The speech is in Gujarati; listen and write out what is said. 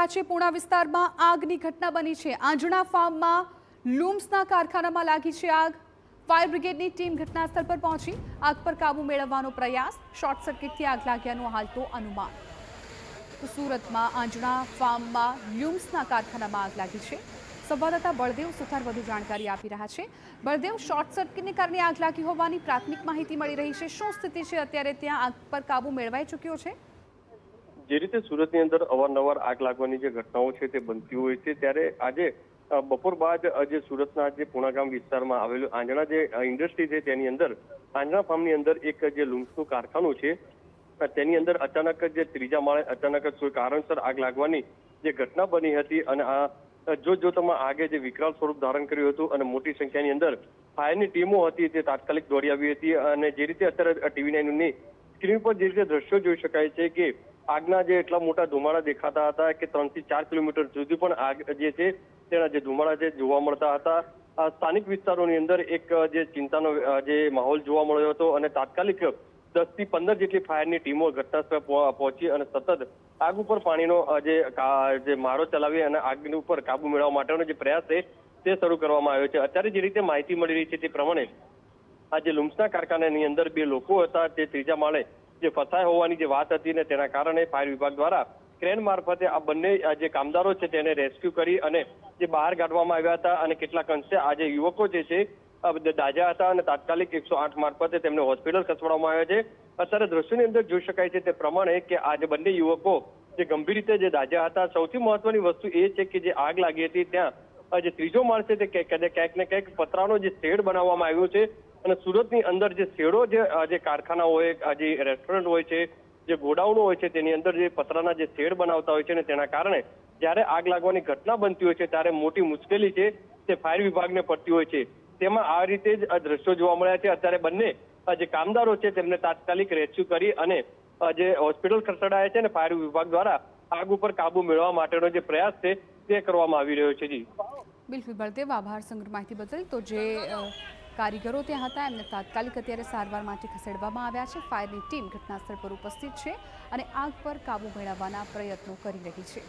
રહ્યા છે પૂણા વિસ્તારમાં આગની ઘટના બની છે। આંજણા ફાર્મમાં લૂમ્સના કારખાનામાં લાગી છે આગ। ફાયર બ્રિગેડની ટીમ ઘટનાસ્થળ પર પહોંચી આગ પર કાબુ મેળવવાનો પ્રયાસ। શોર્ટ સર્કિટથી આગ લાગ્યાનું હાલ તો અનુમાન। તો સુરતમાં આંજણા ફાર્મમાં લૂમ્સના કારખાનામાં આગ લાગી છે। સંવાદદાતા બળદેવ સુથાર વધુ જાણકારી આપી રહ્યા છે। બળદેવ, શોર્ટ સર્કિટને કારણે આગ લાગી હોવાની પ્રાથમિક માહિતી મળી રહી છે। શું સ્થિતિ છે અત્યારે? ત્યાં આગ પર કાબુ મેળવાઈ ચૂક્યો છે? જે રીતે સુરતની અંદર અવારનવાર આગ લાગવાની જે ઘટનાઓ છે તે બનતી હોય છે, ત્યારે આજે બપોર બાદ જે સુરતના જે પૂણાગામ વિસ્તારમાં આવેલું આંજણા જે ઇન્ડસ્ટ્રી છે તેની અંદર આંજણા ફાર્મની અંદર એક જે લૂમ્સનું કારખાનું છે તેની અંદર અચાનક જે ત્રીજા માળે અચાનક કોઈ કારણસર આગ લાગવાની જે ઘટના બની હતી અને આ જોતમાં આગે જે વિકરાળ સ્વરૂપ ધારણ કર્યું હતું અને મોટી સંખ્યાની અંદર ફાયરની ટીમો હતી તે તાત્કાલિક દોડી આવી હતી। અને જે રીતે અત્યારે TV9ની સ્ક્રીન પર જે રીતે દ્રશ્યો જોઈ શકાય છે કે આગના જે એટલા મોટા ધુમાડા દેખાતા હતા કે 3 થી 4 કિલોમીટર સુધી પણ આગ જે છે તેના જે ધુમાડા છે જોવા મળતા હતા। સ્થાનિક વિસ્તારોની અંદર એક જે ચિંતાનો જે માહોલ જોવા મળ્યો હતો અને તાત્કાલિક 10 થી 15 જેટલી ફાયરની ટીમો ઘટનાસ્થળે પહોંચી અને સતત આગ ઉપર પાણીનો જે મારો ચલાવી અને આગ ઉપર કાબુ મેળવવા માટેનો જે પ્રયાસ છે તે શરૂ કરવામાં આવ્યો છે। અત્યારે જે રીતે માહિતી મળી રહી છે તે પ્રમાણે આ જે લૂમ્સના કારખાનાની અંદર 2 લોકો હતા તે ત્રીજા માળે જે ફસાયા હોવાની જે વાત હતી ને તેના કારણે ફાયર વિભાગ દ્વારા ક્રેન મારફતે આ બંને જે કામદારો છે તેને રેસ્ક્યુ કરી અને જે બહાર કાઢવામાં આવ્યા હતા અને કેટલાક અંશે આ જે યુવકો જે છે દાઝ્યા હતા અને તાત્કાલિક 108 મારફતે તેમને હોસ્પિટલ ખસેડવામાં આવ્યા છે। અત્યારે દ્રશ્યોની અંદર જોઈ શકાય છે તે પ્રમાણે કે આ જે બંને યુવકો જે ગંભીર રીતે જે દાઝ્યા હતા। સૌથી મહત્વની વસ્તુ એ છે કે જે આગ લાગી હતી ત્યાં જે ત્રીજો માળ છે તે ક્યાંક ને ક્યાંક પતરાનો જે શેડ બનાવવામાં આવ્યો છે અને સુરતની અંદર જે શેડો જે કારખાના હોય, જે રેસ્ટોરન્ટ હોય છે, જે ગોડાઉનો હોય છે તેની અંદર જે પતરાના જે શેડ બનાવતા હોય છે ને તેના કારણે જ્યારે આગ લાગવાની ઘટના બનતી હોય છે ત્યારે મોટી મુશ્કેલી છે તે ફાયર વિભાગને પડતી હોય છે। તેમાં આ રીતે જ આ દ્રશ્યો જોવા મળ્યા છે। અત્યારે બંને જે કામદારો છે તેમને તાત્કાલિક રેસ્ક્યુ કરી અને જે હોસ્પિટલ ખસેડાયા છે અને ફાયર વિભાગ દ્વારા આગ ઉપર કાબુ મેળવવા માટેનો જે પ્રયાસ છે તે કરવામાં આવી રહ્યો છે। જી બિલકુલ બળદેવ, આભાર સમગ્ર માહિતી બદલ। તો જે કારીગરો ત્યાં હતા એમને તાત્કાલિક અત્યારે સારવાર માટે ખસેડવામાં આવ્યા છે। ફાયરની ટીમ ઘટનાસ્થળ પર ઉપસ્થિત છે અને આગ પર કાબુ મેળવવાના પ્રયત્નો કરી રહી છે।